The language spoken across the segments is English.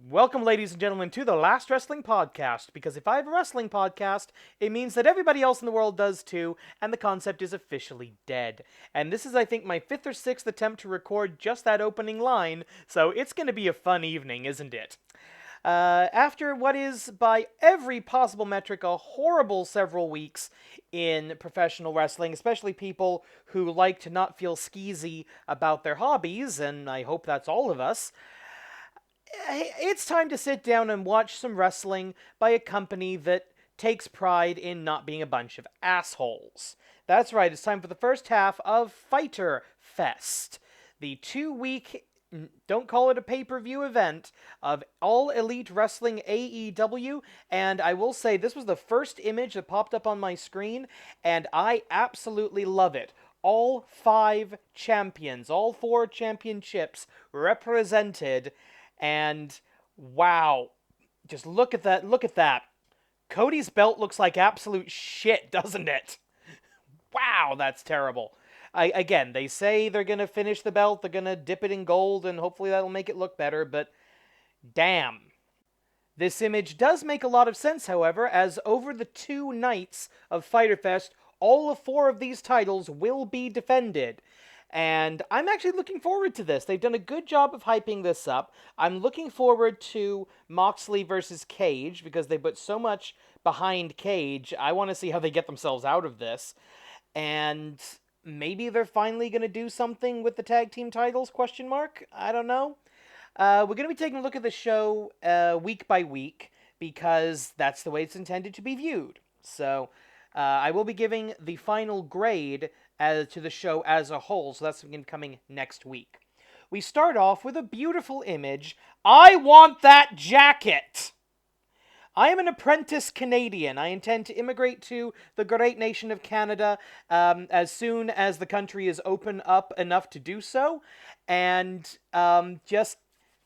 Welcome, ladies and gentlemen, to the Last Wrestling Podcast, because if I have a wrestling podcast, it means that everybody else in the world does too, and the concept is officially dead. And this is, I think, my fifth or sixth attempt to record just that opening line, so it's going to be a fun evening, isn't it? After what is, by every possible metric, a horrible several weeks in professional wrestling, especially people who like to not feel skeezy about their hobbies, and I hope that's all of us, it's time to sit down and watch some wrestling by a company that takes pride in not being a bunch of assholes. That's right, it's time for the first half of FyterFest, the 2 week, don't call it a pay-per-view event, of All Elite Wrestling AEW, and I will say this was the first image that popped up on my screen, and I absolutely love it. All 5 champions, all 4 championships represented, and wow, just look at that, look at that. Cody's belt looks like absolute shit, doesn't it? Wow, that's terrible. Again, they say they're going to finish the belt, they're going to dip it in gold, and hopefully that'll make it look better, but damn. This image does make a lot of sense, however, as over the 2 nights of FyterFest, all 4 of these titles will be defended. And I'm actually looking forward to this. They've done a good job of hyping this up. I'm looking forward to Moxley versus Cage because they put so much behind Cage. I want to see how they get themselves out of this. And maybe they're finally going to do something with the tag team titles, question mark? I don't know. We're going to be taking a look at the show week by week because that's the way it's intended to be viewed. So I will be giving the final grade to the show as a whole, so that's coming next week. We start off with a beautiful image. I want that jacket! I am an apprentice Canadian. I intend to immigrate to the great nation of Canada as soon as the country is open up enough to do so. And just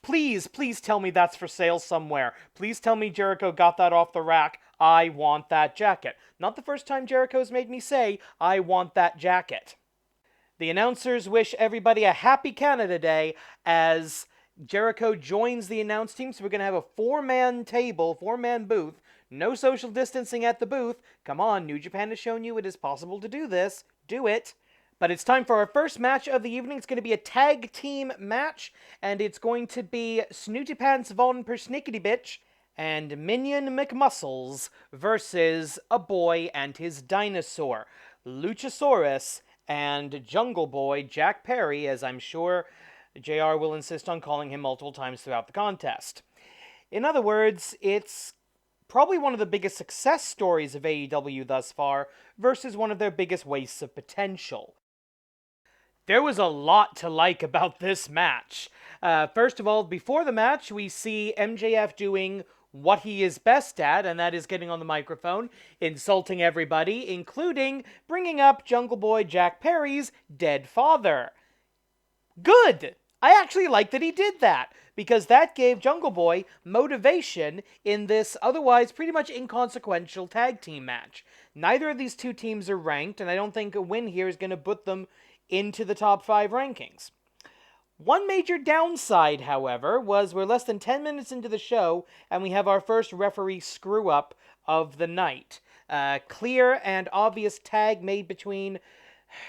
please tell me that's for sale somewhere. Please tell me Jericho got that off the rack. I want that jacket. Not the first time Jericho's made me say, I want that jacket. The announcers wish everybody a happy Canada Day as Jericho joins the announce team, so we're going to have a 4-man table, 4-man booth. No social distancing at the booth. Come on, New Japan has shown you it is possible to do this. Do it. But it's time for our first match of the evening. It's going to be a tag team match, and it's going to be Snooty Pants Von Persnickety Bitch and Minion McMuscles versus a boy and his dinosaur, Luchasaurus and Jungle Boy Jack Perry, as I'm sure JR will insist on calling him multiple times throughout the contest. In other words, it's probably one of the biggest success stories of AEW thus far versus one of their biggest wastes of potential. There was a lot to like about this match. First of all, before the match, we see MJF doing what he is best at, and that is getting on the microphone, insulting everybody, including bringing up Jungle Boy Jack Perry's dead father. Good! I actually like that he did that, because that gave Jungle Boy motivation in this otherwise pretty much inconsequential tag team match. Neither of these 2 teams are ranked, and I don't think a win here is going to put them into the top 5 rankings. One major downside, however, was we're less than 10 minutes into the show, and we have our first referee screw-up of the night. Clear and obvious tag made between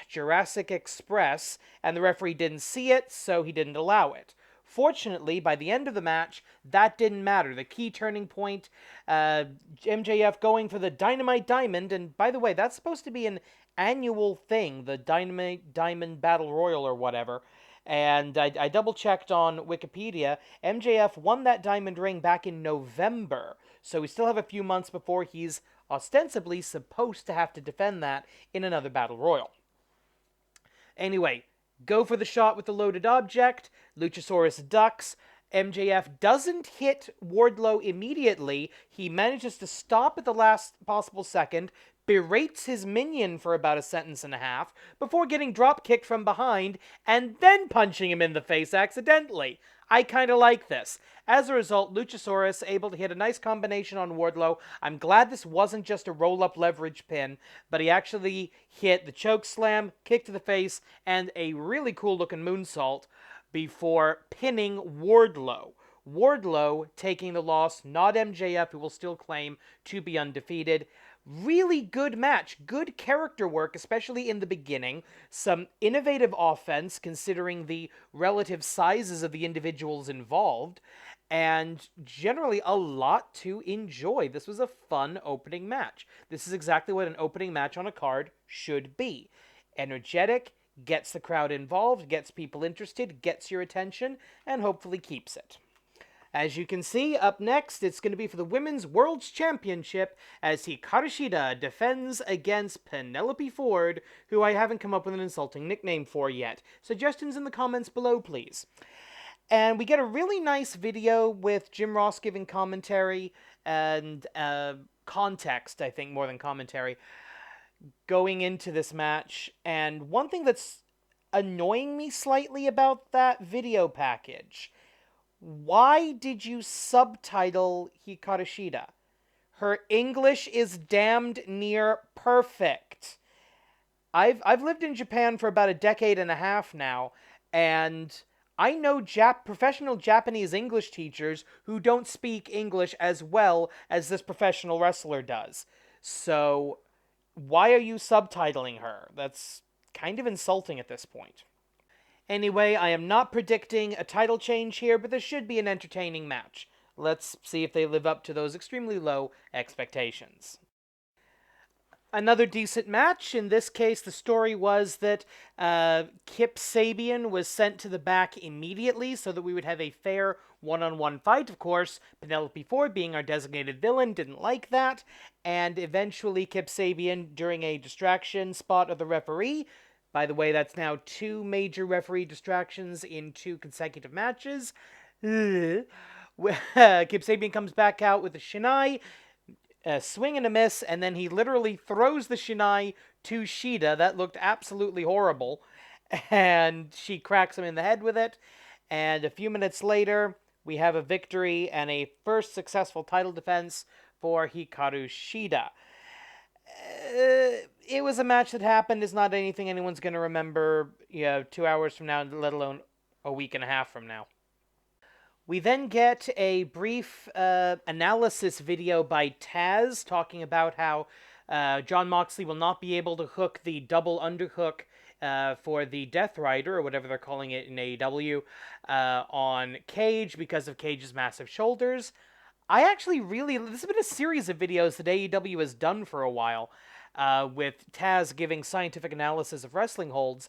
Jurassic Express, and the referee didn't see it, so he didn't allow it. Fortunately, by the end of the match, that didn't matter. The key turning point, MJF going for the Dynamite Diamond, and by the way, that's supposed to be an annual thing, the Dynamite Diamond Battle Royal or whatever. And I double-checked on Wikipedia. MJF won that diamond ring back in November, so we still have a few months before he's ostensibly supposed to have to defend that in another Battle Royal. Anyway, go for the shot with the loaded object. Luchasaurus ducks. MJF doesn't hit Wardlow immediately. He manages to stop at the last possible second, berates his minion for about a sentence and a half, before getting drop-kicked from behind, and then punching him in the face accidentally. I kind of like this. As a result, Luchasaurus able to hit a nice combination on Wardlow. I'm glad this wasn't just a roll-up leverage pin, but he actually hit the choke slam, kick to the face, and a really cool-looking moonsault before pinning Wardlow. Wardlow taking the loss, not MJF, who will still claim to be undefeated. Really good match, good character work, especially in the beginning. Some innovative offense, considering the relative sizes of the individuals involved, and generally a lot to enjoy. This was a fun opening match. This is exactly what an opening match on a card should be. Energetic, gets the crowd involved, gets people interested, gets your attention, and hopefully keeps it. As you can see, up next, it's going to be for the Women's World's Championship as Hikaru Shida defends against Penelope Ford, who I haven't come up with an insulting nickname for yet. Suggestions in the comments below, please. And we get a really nice video with Jim Ross giving commentary and context, I think, more than commentary, going into this match. And one thing that's annoying me slightly about that video package: why did you subtitle Hikaru Shida? Her English is damned near perfect. I've lived in Japan for about a decade and a half now, and I know professional Japanese English teachers who don't speak English as well as this professional wrestler does. So, why are you subtitling her? That's kind of insulting at this point. Anyway, I am not predicting a title change here, but this should be an entertaining match. Let's see if they live up to those extremely low expectations. Another decent match. In this case, the story was that Kip Sabian was sent to the back immediately so that we would have a fair one-on-one fight. Of course, Penelope Ford, being our designated villain, didn't like that, and eventually Kip Sabian, during a distraction spot of the referee — by the way, that's now 2 major referee distractions in 2 consecutive matches — Kip Sabian comes back out with a Shinai, a swing and a miss, and then he literally throws the Shinai to Shida. That looked absolutely horrible, and she cracks him in the head with it. And a few minutes later, we have a victory and a first successful title defense for Hikaru Shida. It was a match that happened. It's not anything anyone's going to remember 2 hours from now, let alone a week and a half from now. We then get a brief analysis video by Taz talking about how Jon Moxley will not be able to hook the double underhook for the Death Rider, or whatever they're calling it in AEW, on Cage because of Cage's massive shoulders. I actually this has been a series of videos that AEW has done for a while, with Taz giving scientific analysis of wrestling holds.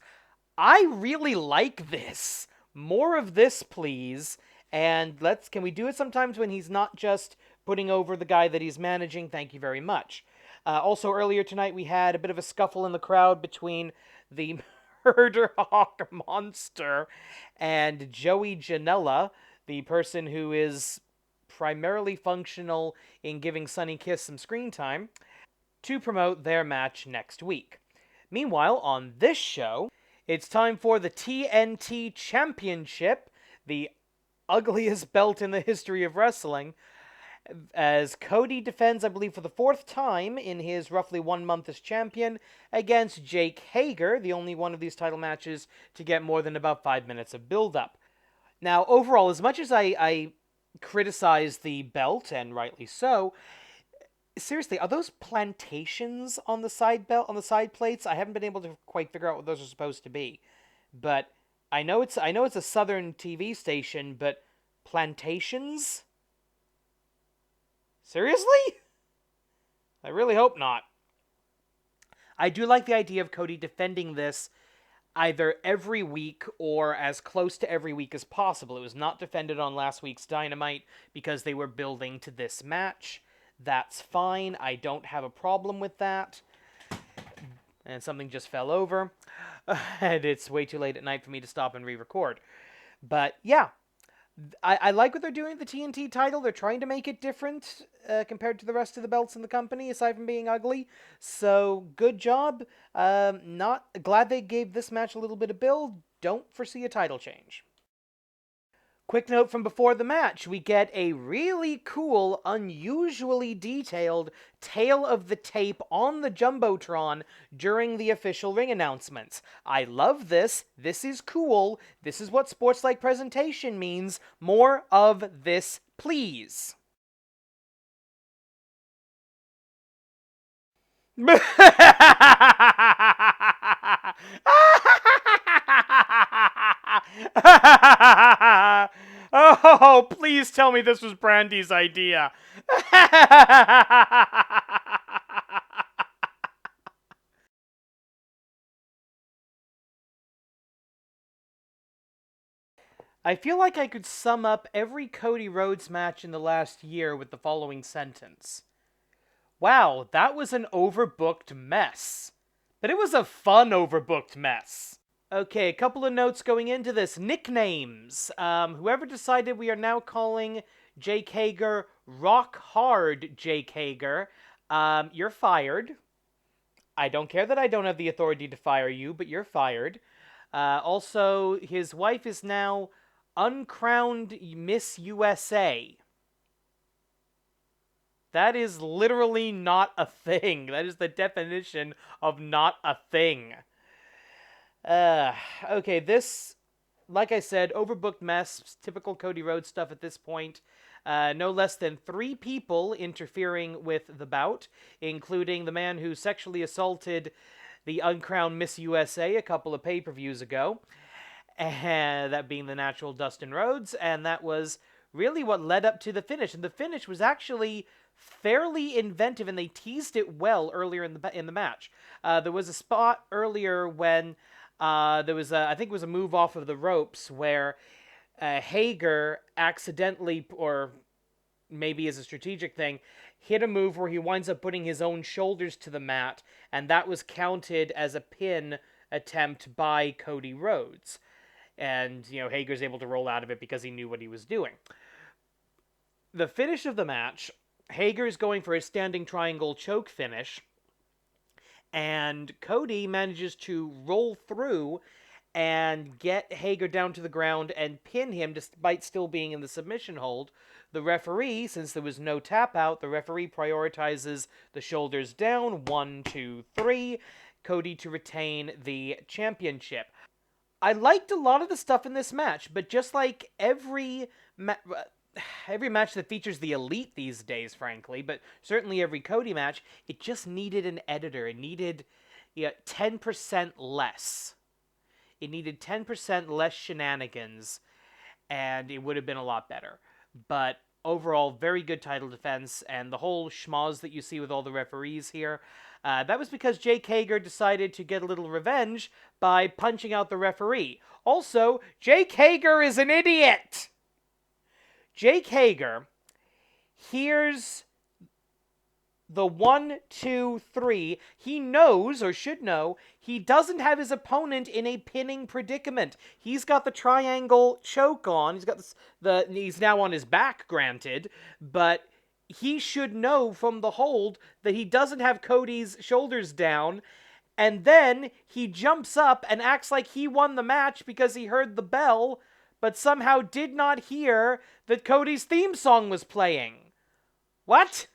I really like this. More of this, please. And can we do it sometimes when he's not just putting over the guy that he's managing? Thank you very much. Also, earlier tonight, we had a bit of a scuffle in the crowd between the Murder Hawk Monster and Joey Janela, the person who is primarily functional in giving Sonny Kiss some screen time, to promote their match next week. Meanwhile, on this show, it's time for the TNT Championship, the ugliest belt in the history of wrestling, as Cody defends, I believe, for the 4th time in his roughly 1 month as champion against Jake Hager, the only one of these title matches to get more than about 5 minutes of build-up. Now, overall, as much as I criticize the belt, and rightly so, seriously, are those plantations on the side plates? I haven't been able to quite figure out what those are supposed to be, but I know it's a southern TV station, but plantations? Seriously? I really hope not. I do like the idea of Cody defending this either every week or as close to every week as possible. It was not defended on last week's Dynamite because they were building to this match. That's fine. I don't have a problem with that. And something just fell over. And it's way too late at night for me to stop and re-record. But yeah, I like what they're doing with the TNT title. They're trying to make it different compared to the rest of the belts in the company, aside from being ugly. So, good job. Not glad they gave this match a little bit of build. Don't foresee a title change. Quick note from before the match, we get a really cool, unusually detailed tale of the tape on the Jumbotron during the official ring announcements. I love this. This is cool. This is what sports-like presentation means. More of this, please. Oh, please tell me this was Brandy's idea. I feel like I could sum up every Cody Rhodes match in the last year with the following sentence. Wow, that was an overbooked mess. But it was a fun overbooked mess. Okay, a couple of notes going into this. Nicknames. Whoever decided we are now calling Jake Hager Rock Hard Jake Hager, you're fired. I don't care that I don't have the authority to fire you, but you're fired. Also, his wife is now uncrowned Miss USA. That is literally not a thing. That is the definition of not a thing. Okay, this, like I said, overbooked mess, typical Cody Rhodes stuff at this point. No less than 3 people interfering with the bout, including the man who sexually assaulted the uncrowned Miss USA a couple of pay-per-views ago, and that being the natural Dustin Rhodes, and that was really what led up to the finish. And the finish was actually fairly inventive, and they teased it well earlier in the match. There was a spot earlier when there was I think it was a move off of the ropes where Hager accidentally, or maybe as a strategic thing, hit a move where he winds up putting his own shoulders to the mat, and that was counted as a pin attempt by Cody Rhodes. And, Hager's able to roll out of it because he knew what he was doing. The finish of the match, Hager's going for his standing triangle choke finish, and Cody manages to roll through and get Hager down to the ground and pin him despite still being in the submission hold. The referee, since there was no tap out, the referee prioritizes the shoulders down, 1, 2, 3, Cody to retain the championship. I liked a lot of the stuff in this match, but just like every match that features the Elite these days, frankly, but certainly every Cody match, it just needed an editor. It needed 10% less. It needed 10% less shenanigans, and it would have been a lot better. But overall, very good title defense, and the whole schmoz that you see with all the referees here, that was because Jake Hager decided to get a little revenge by punching out the referee. Also, Jake Hager is an idiot! Jake Hager hears the 1, 2, 3. He knows, or should know, he doesn't have his opponent in a pinning predicament. He's got the triangle choke on. He's got he's now on his back, granted, but he should know from the hold that he doesn't have Cody's shoulders down, and then he jumps up and acts like he won the match because he heard the bell, but somehow did not hear that Cody's theme song was playing. What?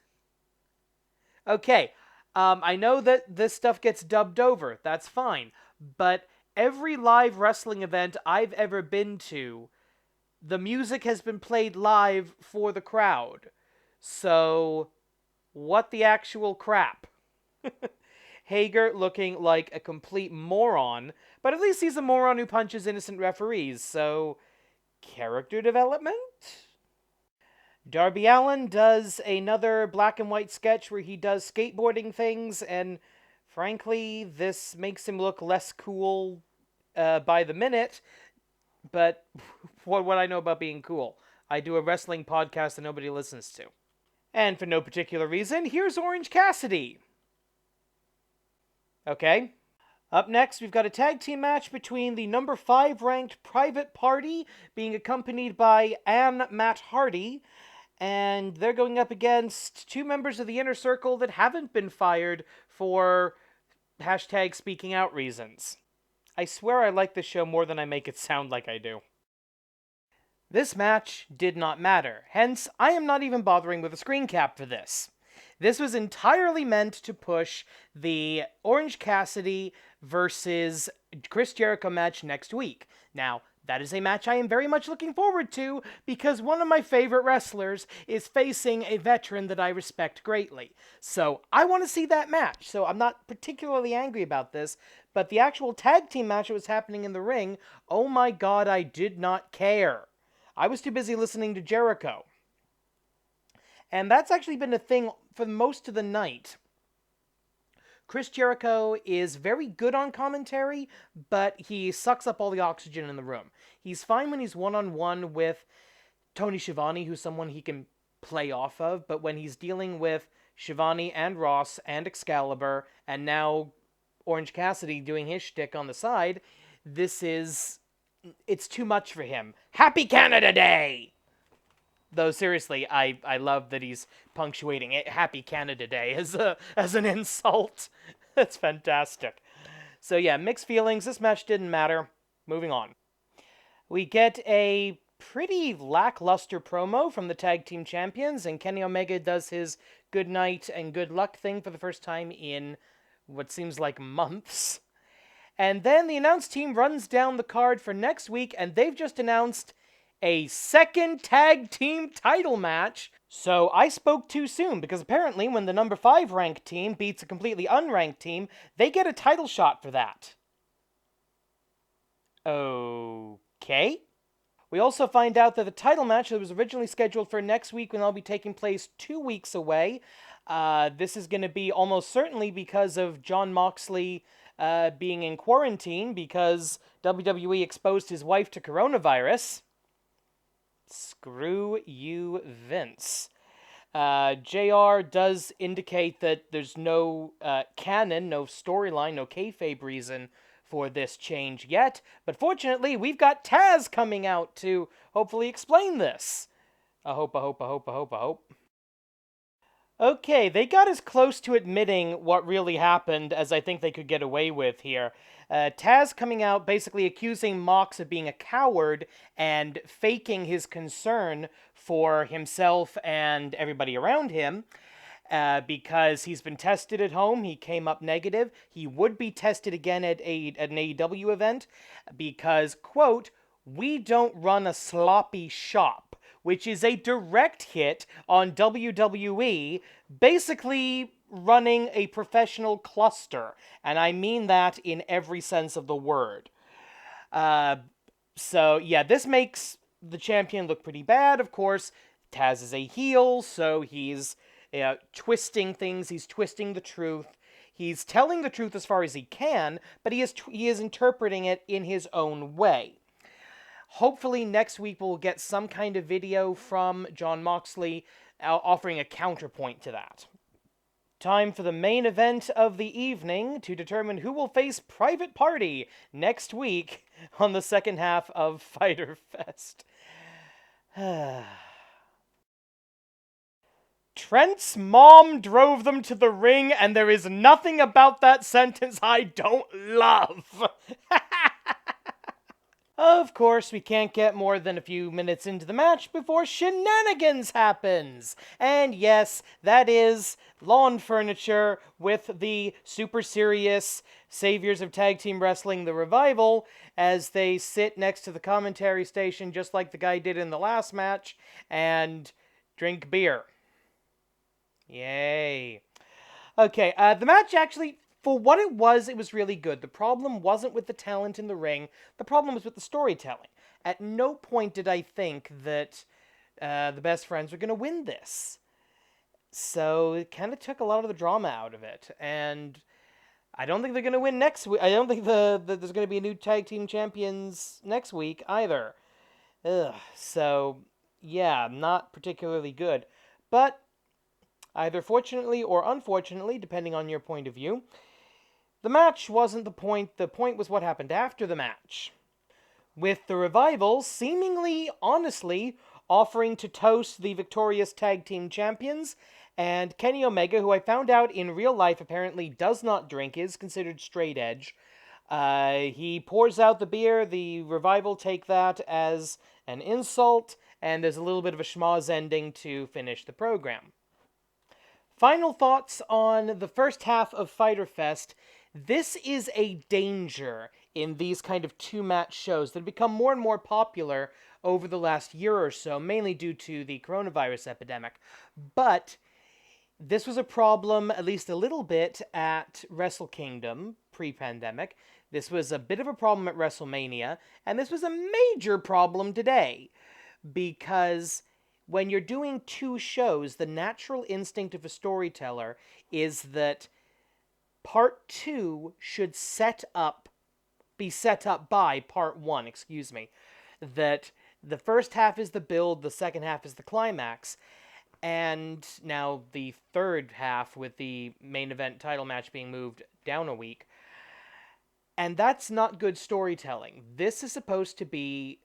Okay, I know that this stuff gets dubbed over. That's fine. But every live wrestling event I've ever been to, the music has been played live for the crowd. So, what the actual crap? Hager looking like a complete moron, but at least he's a moron who punches innocent referees, so character development? Darby Allin does another black and white sketch where he does skateboarding things, and frankly, this makes him look less cool by the minute, but what would I know about being cool? I do a wrestling podcast that nobody listens to. And for no particular reason, here's Orange Cassidy. Okay. Up next, we've got a tag team match between the number 5 ranked Private Party, being accompanied by Matt Hardy, and they're going up against 2 members of the Inner Circle that haven't been fired for #speaking out reasons. I swear I like this show more than I make it sound like I do. This match did not matter, hence I am not even bothering with a screen cap for this. This was entirely meant to push the Orange Cassidy versus Chris Jericho match next week. Now, that is a match I am very much looking forward to because one of my favorite wrestlers is facing a veteran that I respect greatly. So I want to see that match. So I'm not particularly angry about this, but the actual tag team match that was happening in the ring, oh my god, I did not care. I was too busy listening to Jericho. And that's actually been a thing for most of the night. Chris Jericho is very good on commentary, but he sucks up all the oxygen in the room. He's fine when he's one-on-one with Tony Schiavone, who's someone he can play off of, but when he's dealing with Schiavone and Ross and Excalibur, and now Orange Cassidy doing his shtick on the side, it's too much for him. Happy Canada Day! Though seriously, I love that he's punctuating it Happy Canada Day as an insult. That's fantastic. So yeah, mixed feelings. This match didn't matter. Moving on. We get a pretty lackluster promo from the tag team champions, and Kenny Omega does his good night and good luck thing for the first time in what seems like months. And then the announce team runs down the card for next week, and they've just announced a second tag team title match. So I spoke too soon, because apparently when the number 5 ranked team beats a completely unranked team, they get a title shot for that. Okay. We also find out that the title match that was originally scheduled for next week will now be taking place 2 weeks away. This is going to be almost certainly because of Jon Moxley being in quarantine because WWE exposed his wife to coronavirus. Screw you, Vince. JR does indicate that there's no canon, no storyline, no kayfabe reason for this change yet, but fortunately, we've got Taz coming out to hopefully explain this. I hope. Okay, they got as close to admitting what really happened as I think they could get away with here. Taz coming out basically accusing Mox of being a coward and faking his concern for himself and everybody around him. Because he's been tested at home, he came up negative. He would be tested again at an AEW event because, quote, "We don't run a sloppy shop," which is a direct hit on WWE, basically running a professional cluster. And I mean that in every sense of the word. So, yeah, this makes the champion look pretty bad. Of course, Taz is a heel, so he's twisting things. He's twisting the truth. He's telling the truth as far as he can, but he is interpreting it in his own way. Hopefully next week we'll get some kind of video from Jon Moxley offering a counterpoint to that. Time for the main event of the evening to determine who will face Private Party next week on the second half of FyterFest. Trent's mom drove them to the ring, and there is nothing about that sentence I don't love. Of course, we can't get more than a few minutes into the match before shenanigans happens. And yes, that is lawn furniture with the super serious saviors of tag team wrestling, the Revival, as they sit next to the commentary station just like the guy did in the last match and drink beer. Yay. Okay, the match actually, for what it was really good. The problem wasn't with the talent in the ring. The problem was with the storytelling. At no point did I think that the Best Friends were going to win this. So it kind of took a lot of the drama out of it. And I don't think they're going to win next week. I don't think there's going to be a new tag team champions next week either. So, yeah, not particularly good. But either fortunately or unfortunately, depending on your point of view, the match wasn't the point. The point was what happened after the match. With the Revival seemingly, honestly, offering to toast the victorious tag team champions, and Kenny Omega, who I found out in real life apparently does not drink, is considered straight edge. He pours out the beer. The Revival take that as an insult, and there's a little bit of a schmoz ending to finish the program. Final thoughts on the first half of FyterFest. This is a danger in these kind of two-match shows that have become more and more popular over the last year or so, mainly due to the coronavirus epidemic. But this was a problem, at least a little bit, at Wrestle Kingdom pre-pandemic. This was a bit of a problem at WrestleMania, and this was a major problem today, because when you're doing two shows, the natural instinct of a storyteller is that part two should be set up by part one, that the first half is the build, the second half is the climax, and now the third half with the main event title match being moved down a week. And that's not good storytelling. This is supposed to be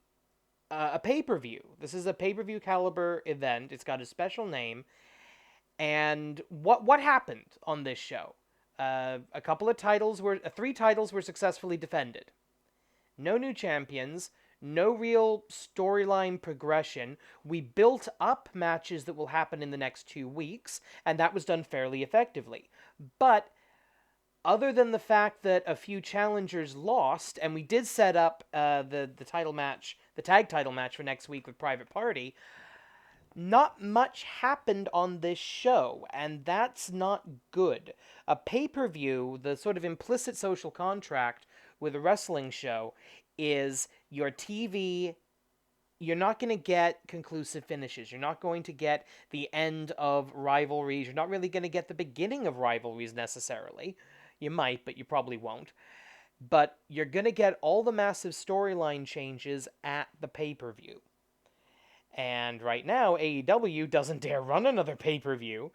a pay-per-view. This is a pay-per-view caliber event. It's got a special name. And what happened on this show? Three titles were successfully defended. No new champions, no real storyline progression. We built up matches that will happen in the next 2 weeks, and that was done fairly effectively. But other than the fact that a few challengers lost, and we did set up the title match, the tag title match for next week with Private Party, not much happened on this show, and that's not good. A pay-per-view, the sort of implicit social contract with a wrestling show, is your TV. You're not going to get conclusive finishes. You're not going to get the end of rivalries. You're not really going to get the beginning of rivalries necessarily. You might, but you probably won't. But you're going to get all the massive storyline changes at the pay-per-view. And right now, AEW doesn't dare run another pay-per-view.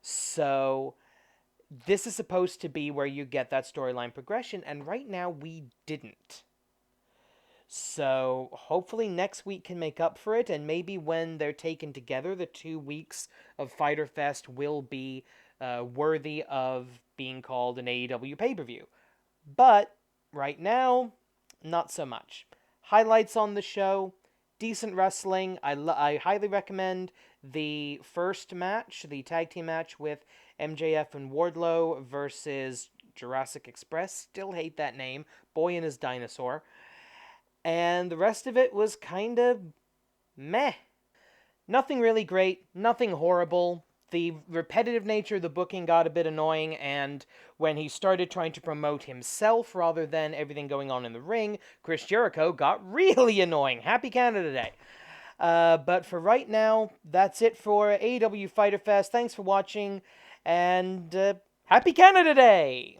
So this is supposed to be where you get that storyline progression, and right now we didn't. So hopefully next week can make up for it, and maybe when they're taken together, the 2 weeks of FyterFest will be worthy of being called an AEW pay-per-view. But right now, not so much. Highlights on the show: decent wrestling. I highly recommend the first match, the tag team match with MJF and Wardlow versus Jurassic Express. Still hate that name. Boy and his dinosaur. And the rest of it was kind of meh. Nothing really great, nothing horrible. The repetitive nature of the booking got a bit annoying, and when he started trying to promote himself rather than everything going on in the ring, Chris Jericho got really annoying. Happy Canada Day. But for right now, that's it for AEW Fighter Fest. Thanks for watching, and Happy Canada Day!